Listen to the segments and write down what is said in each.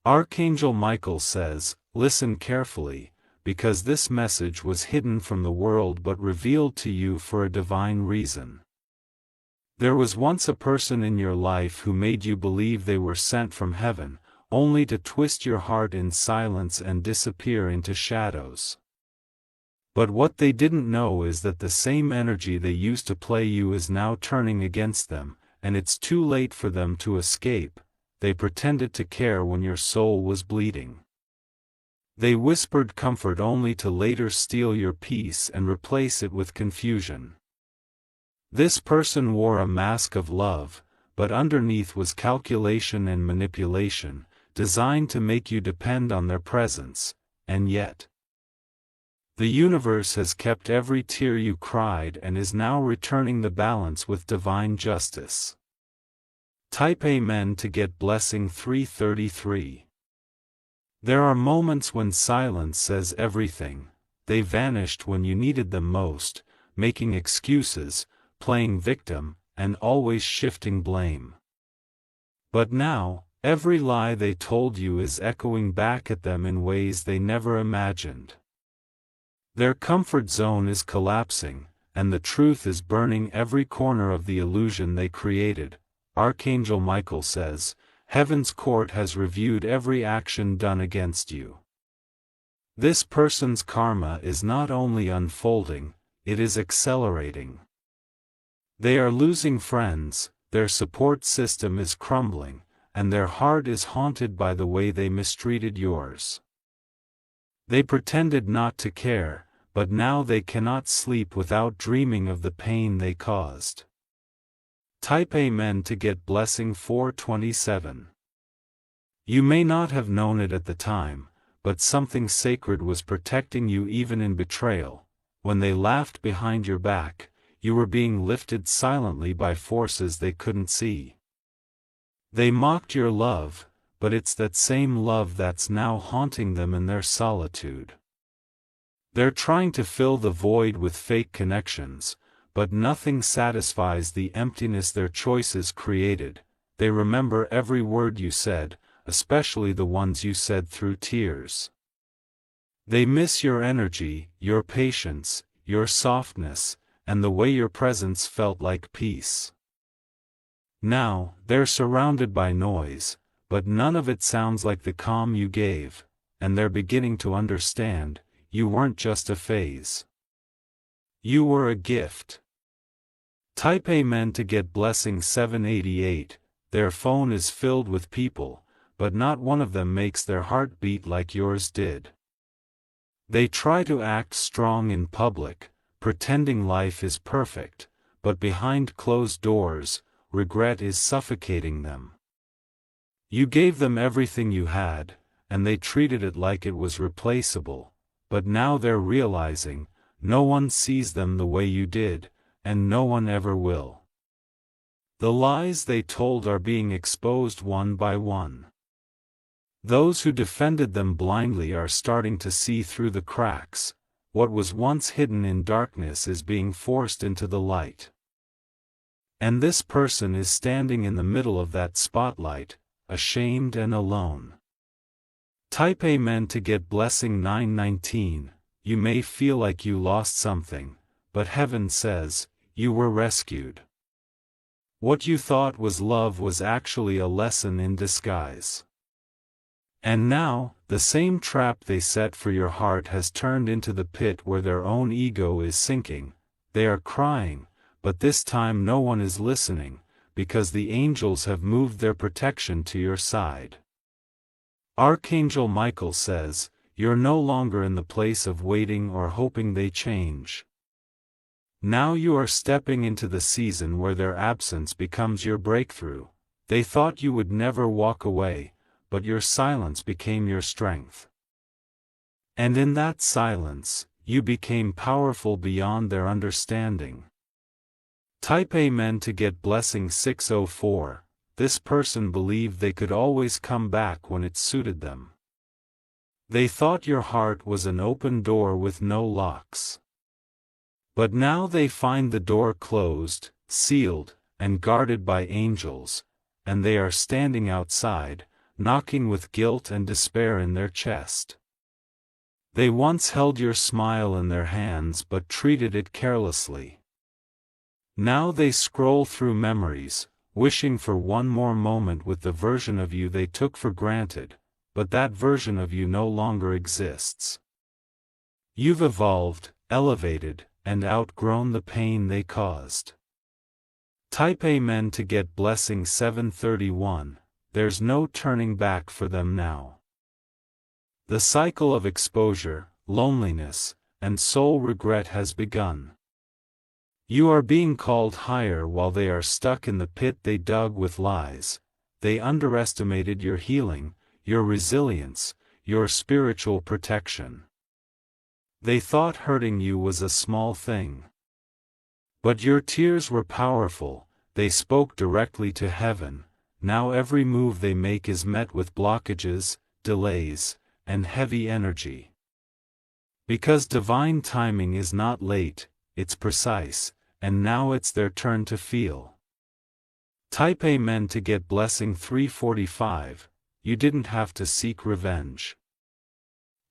Archangel Michael says, listen carefully, because this message was hidden from the world but revealed to you for a divine reason. There was once a person in your life who made you believe they were sent from heaven, only to twist your heart in silence and disappear into shadows. But what they didn't know is that the same energy they used to play you is now turning against them, and it's too late for them to escape. They pretended to care when your soul was bleeding. They whispered comfort only to later steal your peace and replace it with confusion. This person wore a mask of love, but underneath was calculation and manipulation, designed to make you depend on their presence, and yet the universe has kept every tear you cried and is now returning the balance with divine justice. Type Amen to get blessing 333. There are moments when silence says everything. They vanished when you needed them most, making excuses, playing victim, and always shifting blame. But now, every lie they told you is echoing back at them in ways they never imagined. Their comfort zone is collapsing, and the truth is burning every corner of the illusion they created. Archangel Michael says, Heaven's court has reviewed every action done against you. This person's karma is not only unfolding, it is accelerating. They are losing friends, their support system is crumbling, and their heart is haunted by the way they mistreated yours. They pretended not to care, but now they cannot sleep without dreaming of the pain they caused. Type Amen to get blessing 427. You may not have known it at the time, but something sacred was protecting you even in betrayal. When they laughed behind your back, you were being lifted silently by forces they couldn't see. They mocked your love, but it's that same love that's now haunting them in their solitude. They're trying to fill the void with fake connections, but nothing satisfies the emptiness their choices created. They remember every word you said, especially the ones you said through tears. They miss your energy, your patience, your softness, and the way your presence felt like peace. Now, they're surrounded by noise, but none of it sounds like the calm you gave, and they're beginning to understand, you weren't just a phase. You were a gift. Type Amen to get blessing 788. Their phone is filled with people, but not one of them makes their heart beat like yours did. They try to act strong in public, pretending life is perfect, but behind closed doors, regret is suffocating them. You gave them everything you had, and they treated it like it was replaceable, but now they're realizing, no one sees them the way you did, and no one ever will. The lies they told are being exposed one by one. Those who defended them blindly are starting to see through the cracks. What was once hidden in darkness is being forced into the light. And this person is standing in the middle of that spotlight, ashamed and alone. Type Amen to get blessing 919. You may feel like you lost something, but heaven says, you were rescued. What you thought was love was actually a lesson in disguise. And now, the same trap they set for your heart has turned into the pit where their own ego is sinking. They are crying, but this time no one is listening, because the angels have moved their protection to your side. Archangel Michael says, you're no longer in the place of waiting or hoping they change. Now you are stepping into the season where their absence becomes your breakthrough. They thought you would never walk away, but your silence became your strength. And in that silence, you became powerful beyond their understanding. Type Amen to get blessing 604. This person believed they could always come back when it suited them. They thought your heart was an open door with no locks. But now they find the door closed, sealed, and guarded by angels, and they are standing outside, knocking with guilt and despair in their chest. They once held your smile in their hands but treated it carelessly. Now they scroll through memories, wishing for one more moment with the version of you they took for granted, but that version of you no longer exists. You've evolved, elevated, and outgrown the pain they caused. Type Amen to get blessing 731, there's no turning back for them now. The cycle of exposure, loneliness, and soul regret has begun. You are being called higher while they are stuck in the pit they dug with lies. They underestimated your healing, your resilience, your spiritual protection. They thought hurting you was a small thing. But your tears were powerful, they spoke directly to heaven. Now every move they make is met with blockages, delays, and heavy energy. Because divine timing is not late, it's precise, and now it's their turn to feel. Type Amen to get blessing 345, you didn't have to seek revenge.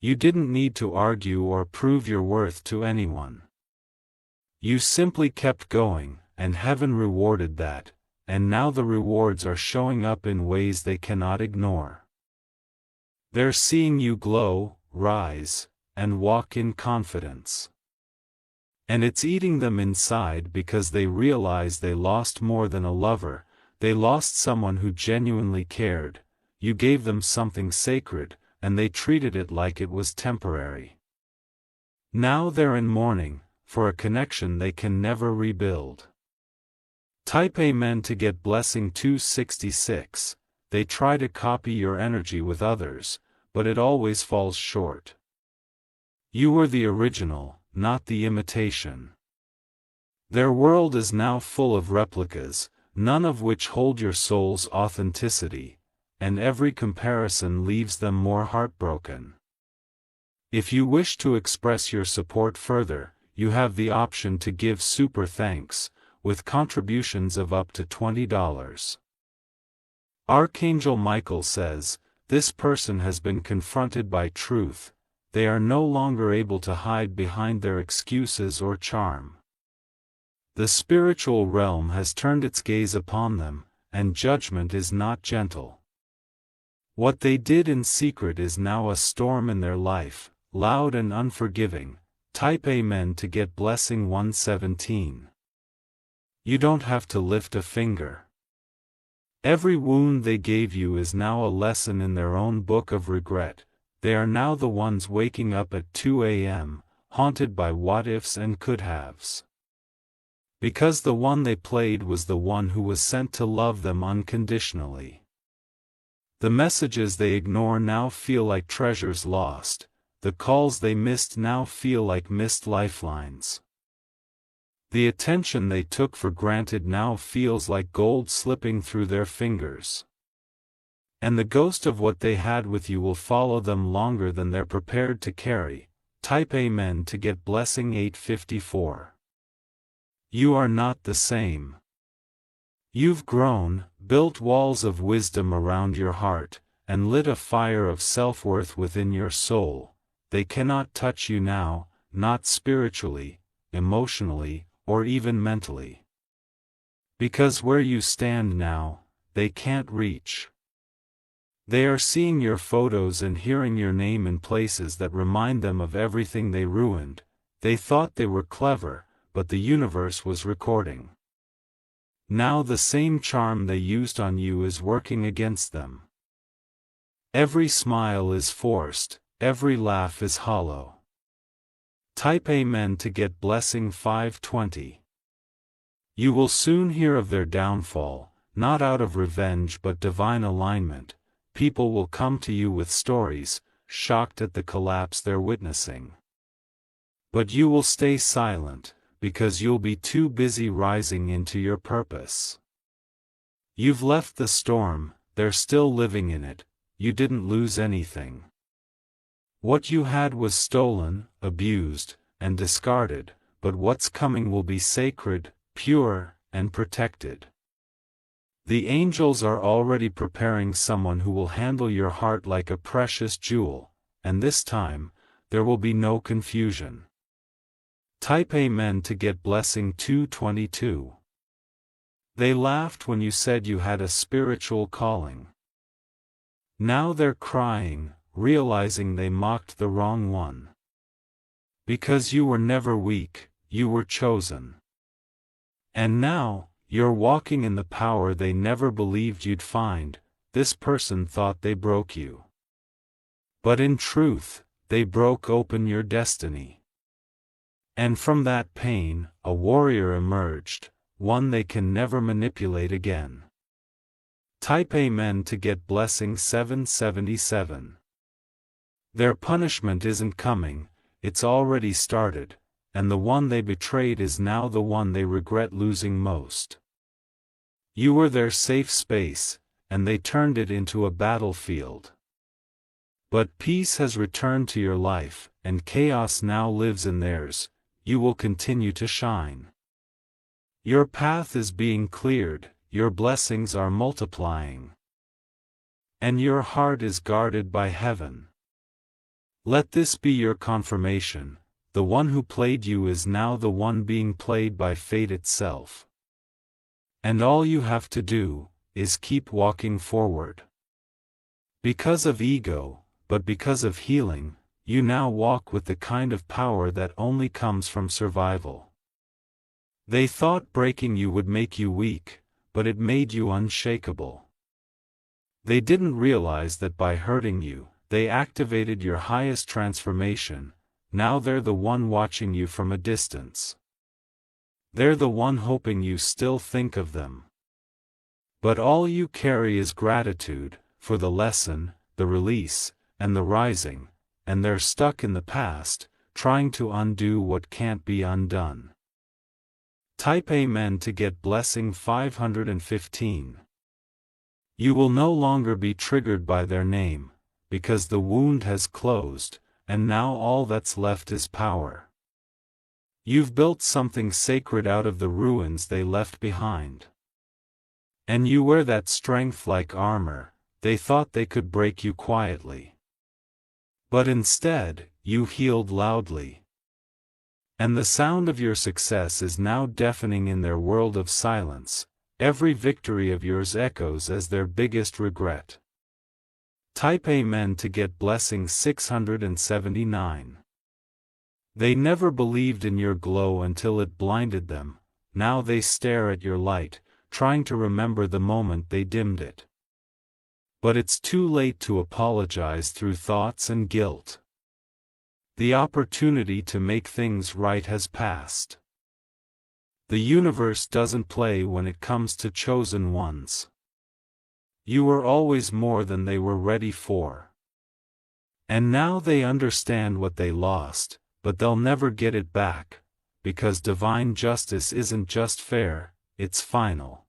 You didn't need to argue or prove your worth to anyone. You simply kept going, and heaven rewarded that, and now the rewards are showing up in ways they cannot ignore. They're seeing you glow, rise, and walk in confidence. And it's eating them inside because they realize they lost more than a lover, they lost someone who genuinely cared. You gave them something sacred, and they treated it like it was temporary. Now they're in mourning, for a connection they can never rebuild. Type Amen to get blessing 266, they try to copy your energy with others, but it always falls short. You were the original, not the imitation. Their world is now full of replicas, none of which hold your soul's authenticity, and every comparison leaves them more heartbroken. If you wish to express your support further, you have the option to give super thanks, with contributions of up to $20. Archangel Michael says, this person has been confronted by truth, they are no longer able to hide behind their excuses or charm. The spiritual realm has turned its gaze upon them, and judgment is not gentle. What they did in secret is now a storm in their life, loud and unforgiving. Type Amen to get blessing 117. You don't have to lift a finger. Every wound they gave you is now a lesson in their own book of regret. They are now the ones waking up at 2 a.m., haunted by what-ifs and could-haves. Because the one they played was the one who was sent to love them unconditionally. The messages they ignore now feel like treasures lost, the calls they missed now feel like missed lifelines. The attention they took for granted now feels like gold slipping through their fingers. And the ghost of what they had with you will follow them longer than they're prepared to carry. Type Amen to get blessing 854. You are not the same. You've grown, built walls of wisdom around your heart, and lit a fire of self-worth within your soul. They cannot touch you now, not spiritually, emotionally, or even mentally. Because where you stand now, they can't reach. They are seeing your photos and hearing your name in places that remind them of everything they ruined. They thought they were clever, but the universe was recording. Now the same charm they used on you is working against them. Every smile is forced, every laugh is hollow. Type Amen to get blessing 520. You will soon hear of their downfall, not out of revenge but divine alignment. People will come to you with stories, shocked at the collapse they're witnessing. But you will stay silent, because you'll be too busy rising into your purpose. You've left the storm, they're still living in it, you didn't lose anything. What you had was stolen, abused, and discarded, but what's coming will be sacred, pure, and protected. The angels are already preparing someone who will handle your heart like a precious jewel, and this time, there will be no confusion. Type Amen to get blessing 222. They laughed when you said you had a spiritual calling. Now they're crying, realizing they mocked the wrong one. Because you were never weak, you were chosen. And now, you're walking in the power they never believed you'd find. This person thought they broke you. But in truth, they broke open your destiny. And from that pain, a warrior emerged, one they can never manipulate again. Type Amen to get blessing 777. Their punishment isn't coming, it's already started, and the one they betrayed is now the one they regret losing most. You were their safe space, and they turned it into a battlefield. But peace has returned to your life, and chaos now lives in theirs. You will continue to shine. Your path is being cleared, your blessings are multiplying. And your heart is guarded by heaven. Let this be your confirmation. The one who played you is now the one being played by fate itself. And all you have to do is keep walking forward. Because of ego, but because of healing, you now walk with the kind of power that only comes from survival. They thought breaking you would make you weak, but it made you unshakable. They didn't realize that by hurting you, they activated your highest transformation. Now they're the one watching you from a distance. They're the one hoping you still think of them. But all you carry is gratitude, for the lesson, the release, and the rising, and they're stuck in the past, trying to undo what can't be undone. Type Amen to get blessing 515. You will no longer be triggered by their name, because the wound has closed, and now all that's left is power. You've built something sacred out of the ruins they left behind. And you wear that strength like armor. They thought they could break you quietly. But instead, you healed loudly. And the sound of your success is now deafening in their world of silence. Every victory of yours echoes as their biggest regret. Type Amen to get blessing 679. They never believed in your glow until it blinded them. Now they stare at your light, trying to remember the moment they dimmed it. But it's too late to apologize through thoughts and guilt. The opportunity to make things right has passed. The universe doesn't play when it comes to chosen ones. You were always more than they were ready for. And now they understand what they lost, but they'll never get it back, because divine justice isn't just fair, it's final.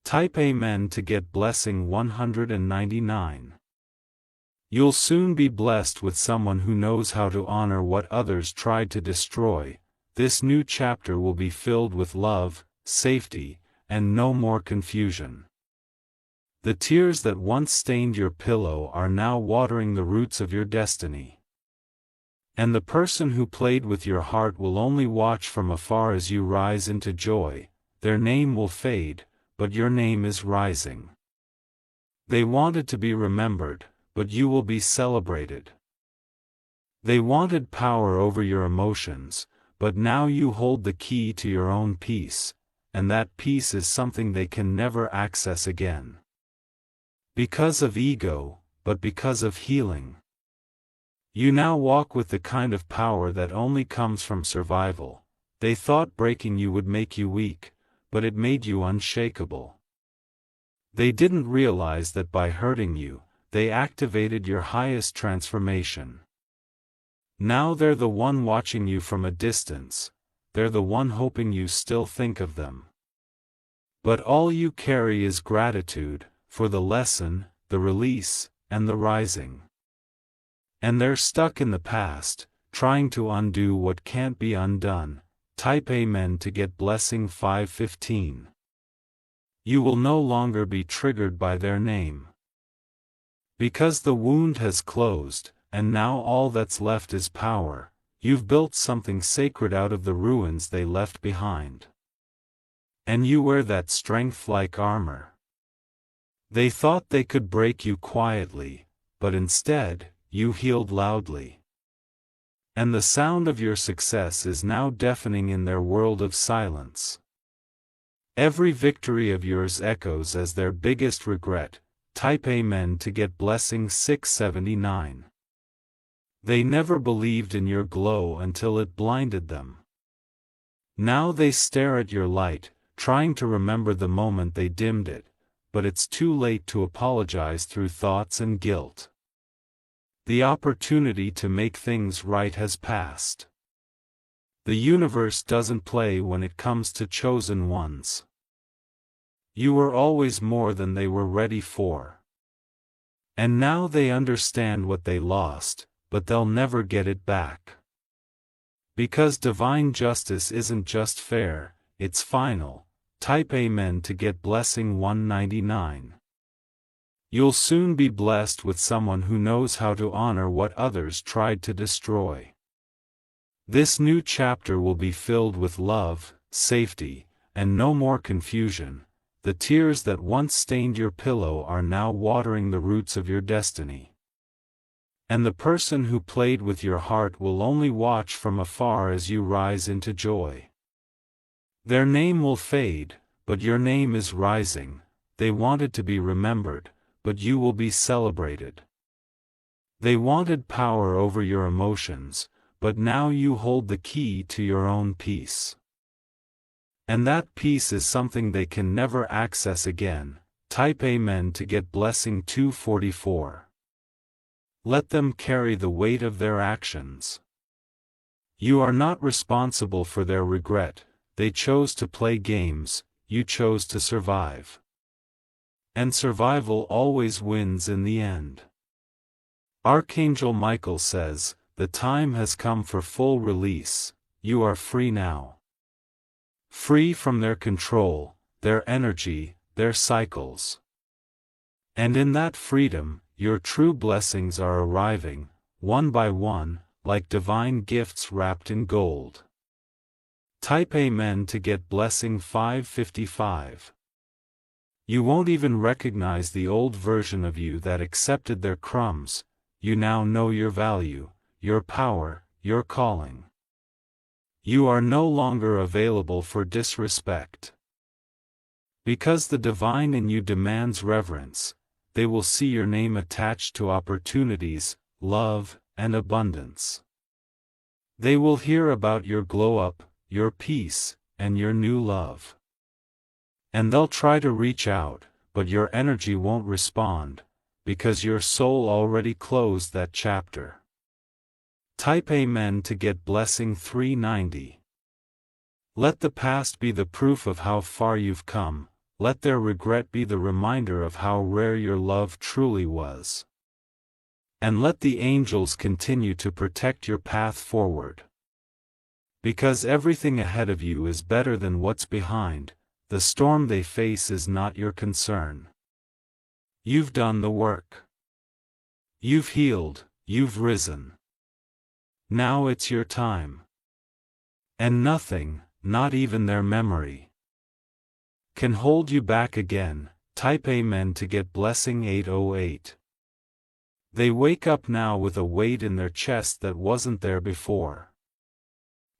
Type Amen to get blessing 199. You'll soon be blessed with someone who knows how to honor what others tried to destroy. This new chapter will be filled with love, safety, and no more confusion. The tears that once stained your pillow are now watering the roots of your destiny. And the person who played with your heart will only watch from afar as you rise into joy. Their name will fade, but your name is rising. They wanted to be remembered, but you will be celebrated. They wanted power over your emotions, but now you hold the key to your own peace, and that peace is something they can never access again. Because of ego, but because of healing. You now walk with the kind of power that only comes from survival. They thought breaking you would make you weak, but it made you unshakable. They didn't realize that by hurting you, they activated your highest transformation. Now they're the one watching you from a distance, they're the one hoping you still think of them. But all you carry is gratitude, for the lesson, the release, and the rising. And they're stuck in the past, trying to undo what can't be undone. Type Amen to get blessing 515. You will no longer be triggered by their name. Because the wound has closed, and now all that's left is power, you've built something sacred out of the ruins they left behind. And you wear that strength like armor. They thought they could break you quietly, but instead, you healed loudly. And the sound of your success is now deafening in their world of silence. Every victory of yours echoes as their biggest regret. Type Amen to get blessing 679. They never believed in your glow until it blinded them. Now they stare at your light, trying to remember the moment they dimmed it, but it's too late to apologize through thoughts and guilt. The opportunity to make things right has passed. The universe doesn't play when it comes to chosen ones. You were always more than they were ready for. And now they understand what they lost, but they'll never get it back. Because divine justice isn't just fair, it's final. Type Amen to get blessing 199. You'll soon be blessed with someone who knows how to honor what others tried to destroy. This new chapter will be filled with love, safety, and no more confusion. The tears that once stained your pillow are now watering the roots of your destiny. And the person who played with your heart will only watch from afar as you rise into joy. Their name will fade, but your name is rising. They wanted to be remembered, but you will be celebrated. They wanted power over your emotions, but now you hold the key to your own peace. And that peace is something they can never access again. Type Amen to get blessing 244. Let them carry the weight of their actions. You are not responsible for their regret. They chose to play games, you chose to survive. And survival always wins in the end. Archangel Michael says, the time has come for full release. You are free now. Free from their control, their energy, their cycles. And in that freedom, your true blessings are arriving, one by one, like divine gifts wrapped in gold. Type Amen to get blessing 555. You won't even recognize the old version of you that accepted their crumbs. You now know your value, your power, your calling. You are no longer available for disrespect. Because the divine in you demands reverence, they will see your name attached to opportunities, love, and abundance. They will hear about your glow-up, your peace, and your new love. And they'll try to reach out, but your energy won't respond, because your soul already closed that chapter. Type Amen to get blessing 390. Let the past be the proof of how far you've come, let their regret be the reminder of how rare your love truly was. And let the angels continue to protect your path forward. Because everything ahead of you is better than what's behind. The storm they face is not your concern. You've done the work. You've healed, you've risen. Now it's your time. And nothing, not even their memory, can hold you back again. Type Amen to get blessing 808. They wake up now with a weight in their chest that wasn't there before.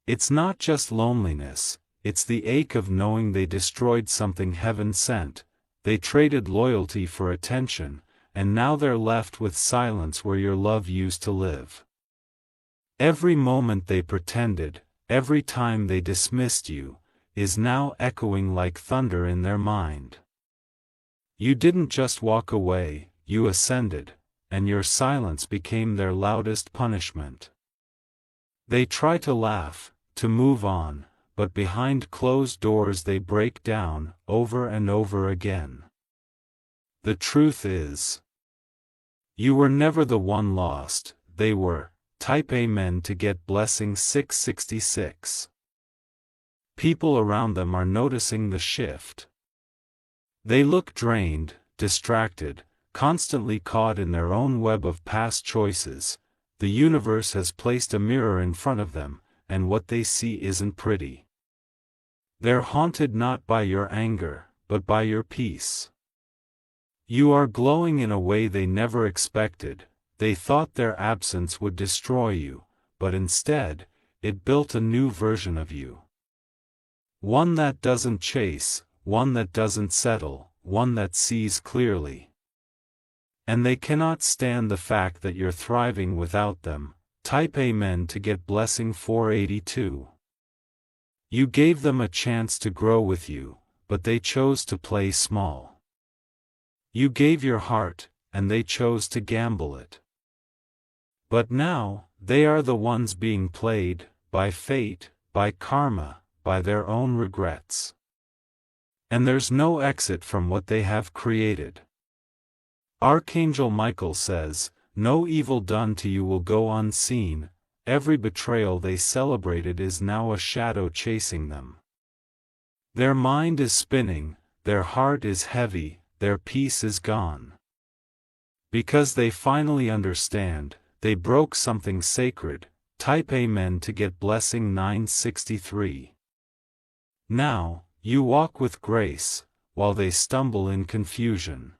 It's not just loneliness. It's the ache of knowing they destroyed something heaven sent. They traded loyalty for attention, and now they're left with silence where your love used to live. Every moment they pretended, every time they dismissed you, is now echoing like thunder in their mind. You didn't just walk away, you ascended, and your silence became their loudest punishment. They try to laugh, to move on, but behind closed doors they break down, over and over again. The truth is, you were never the one lost, they were. Type Amen to get blessing 666. People around them are noticing the shift. They look drained, distracted, constantly caught in their own web of past choices. The universe has placed a mirror in front of them, and what they see isn't pretty. They're haunted not by your anger, but by your peace. You are glowing in a way they never expected. They thought their absence would destroy you, but instead, it built a new version of you. One that doesn't chase, one that doesn't settle, one that sees clearly. And they cannot stand the fact that you're thriving without them. Type Amen to get blessing 482. You gave them a chance to grow with you, but they chose to play small. You gave your heart, and they chose to gamble it. But now, they are the ones being played, by fate, by karma, by their own regrets. And there's no exit from what they have created. Archangel Michael says, "No evil done to you will go unseen. Every betrayal they celebrated is now a shadow chasing them. Their mind is spinning, their heart is heavy, their peace is gone. Because they finally understand, they broke something sacred." Type Amen to get blessing 963. Now, you walk with grace, while they stumble in confusion.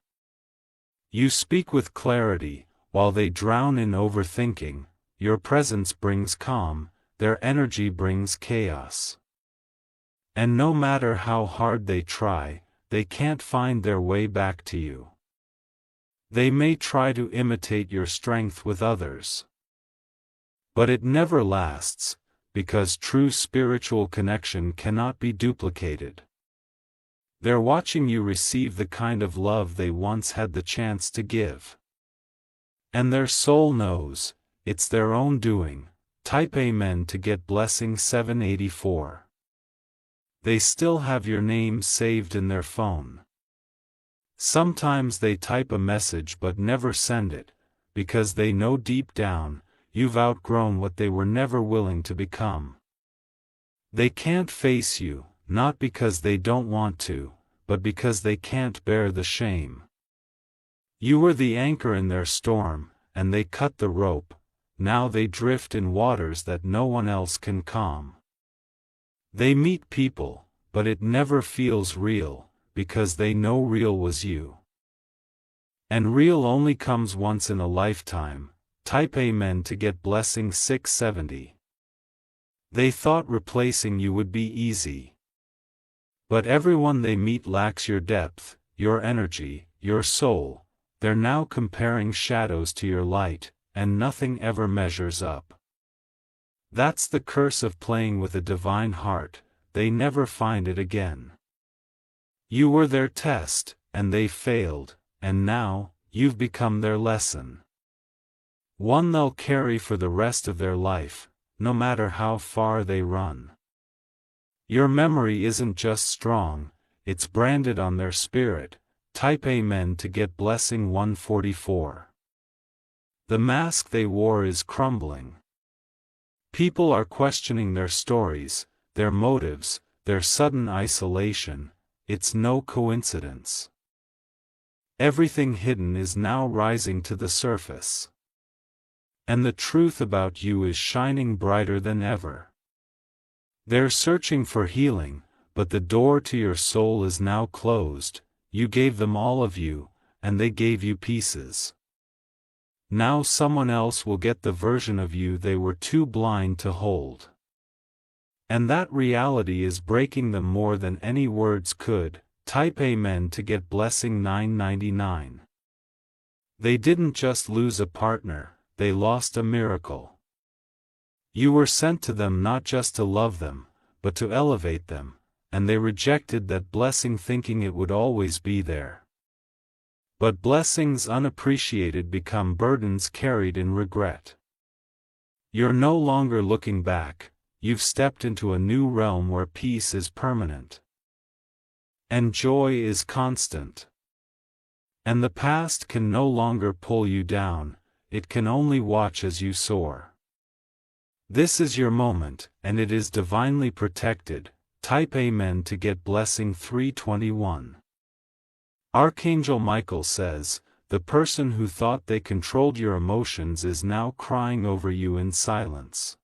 You speak with clarity, while they drown in overthinking. Your presence brings calm, their energy brings chaos. And no matter how hard they try, they can't find their way back to you. They may try to imitate your strength with others. But it never lasts, because true spiritual connection cannot be duplicated. They're watching you receive the kind of love they once had the chance to give. And their soul knows, it's their own doing. Type Amen to get blessing 784. They still have your name saved in their phone. Sometimes they type a message but never send it, because they know deep down, you've outgrown what they were never willing to become. They can't face you, not because they don't want to, but because they can't bear the shame. You were the anchor in their storm, and they cut the rope. Now they drift in waters that no one else can calm. They meet people, but it never feels real, because they know real was you. And real only comes once in a lifetime. Type Amen to get blessing 670. They thought replacing you would be easy. But everyone they meet lacks your depth, your energy, your soul. They're now comparing shadows to your light, and nothing ever measures up. That's the curse of playing with a divine heart. They never find it again. You were their test, and they failed, and now, you've become their lesson. One they'll carry for the rest of their life, no matter how far they run. Your memory isn't just strong, it's branded on their spirit. Type Amen to get blessing 144. The mask they wore is crumbling. People are questioning their stories, their motives, their sudden isolation. It's no coincidence. Everything hidden is now rising to the surface. And the truth about you is shining brighter than ever. They're searching for healing, but the door to your soul is now closed. You gave them all of you, and they gave you pieces. Now someone else will get the version of you they were too blind to hold. And that reality is breaking them more than any words could. Type Amen to get blessing 999. They didn't just lose a partner, they lost a miracle. You were sent to them not just to love them, but to elevate them, and they rejected that blessing thinking it would always be there. But blessings unappreciated become burdens carried in regret. You're no longer looking back, you've stepped into a new realm where peace is permanent. And joy is constant. And the past can no longer pull you down, it can only watch as you soar. This is your moment, and it is divinely protected. Type Amen to get blessing 321. Archangel Michael says, the person who thought they controlled your emotions is now crying over you in silence.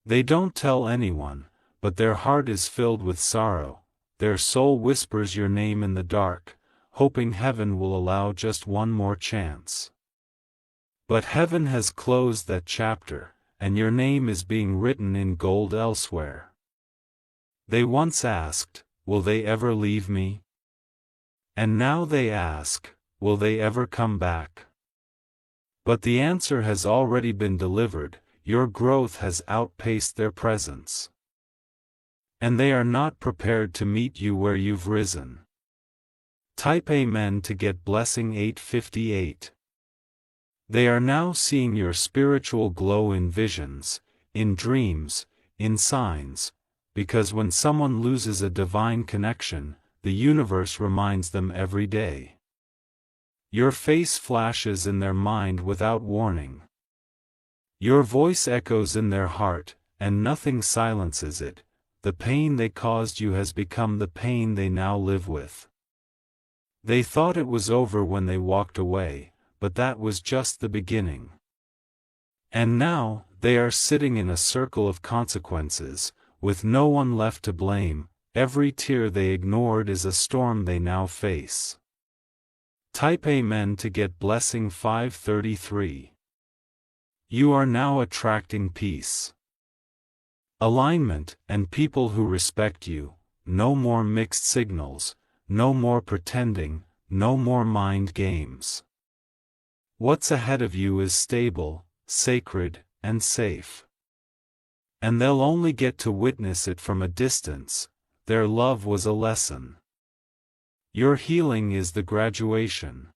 They don't tell anyone, but their heart is filled with sorrow. Their soul whispers your name in the dark, hoping heaven will allow just one more chance. But heaven has closed that chapter, and your name is being written in gold elsewhere. They once asked, will they ever leave me? And now they ask, will they ever come back? But the answer has already been delivered. Your growth has outpaced their presence. And they are not prepared to meet you where you've risen. Type Amen to get blessing 858. They are now seeing your spiritual glow in visions, in dreams, in signs, because when someone loses a divine connection, the universe reminds them every day. Your face flashes in their mind without warning. Your voice echoes in their heart, and nothing silences it. The pain they caused you has become the pain they now live with. They thought it was over when they walked away, but that was just the beginning. And now, they are sitting in a circle of consequences, with no one left to blame. Every tear they ignored is a storm they now face. Type Amen to get blessing 533. You are now attracting peace, alignment, and people who respect you. No more mixed signals, no more pretending, no more mind games. What's ahead of you is stable, sacred, and safe. And they'll only get to witness it from a distance. Their love was a lesson. Your healing is the graduation.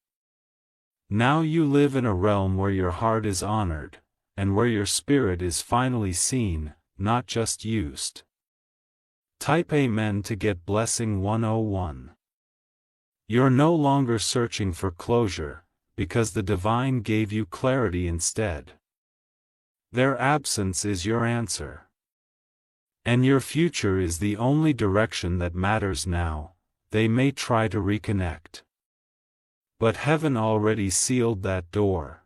Now you live in a realm where your heart is honored, and where your spirit is finally seen, not just used. Type Amen to get blessing 101. You're no longer searching for closure, because the divine gave you clarity instead. Their absence is your answer. And your future is the only direction that matters now. They may try to reconnect, but heaven already sealed that door.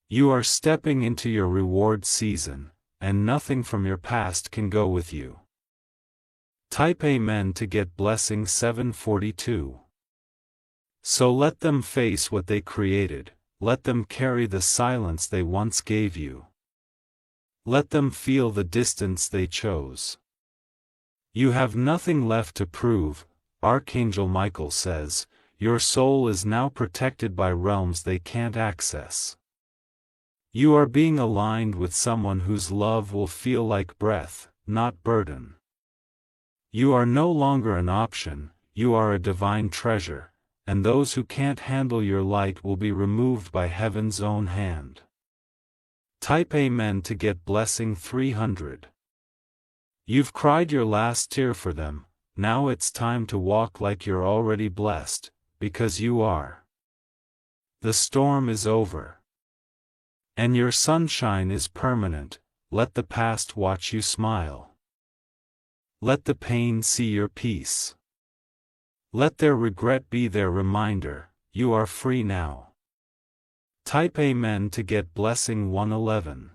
You are stepping into your reward season, and nothing from your past can go with you. Type Amen to get blessing 742. So let them face what they created, let them carry the silence they once gave you. Let them feel the distance they chose. You have nothing left to prove. Archangel Michael says, your soul is now protected by realms they can't access. You are being aligned with someone whose love will feel like breath, not burden. You are no longer an option, you are a divine treasure, and those who can't handle your light will be removed by heaven's own hand. Type Amen to get blessing 300. You've cried your last tear for them. Now it's time to walk like you're already blessed, because you are. The storm is over. And your sunshine is permanent. Let the past watch you smile. Let the pain see your peace. Let their regret be their reminder, you are free now. Type Amen to get blessing 111.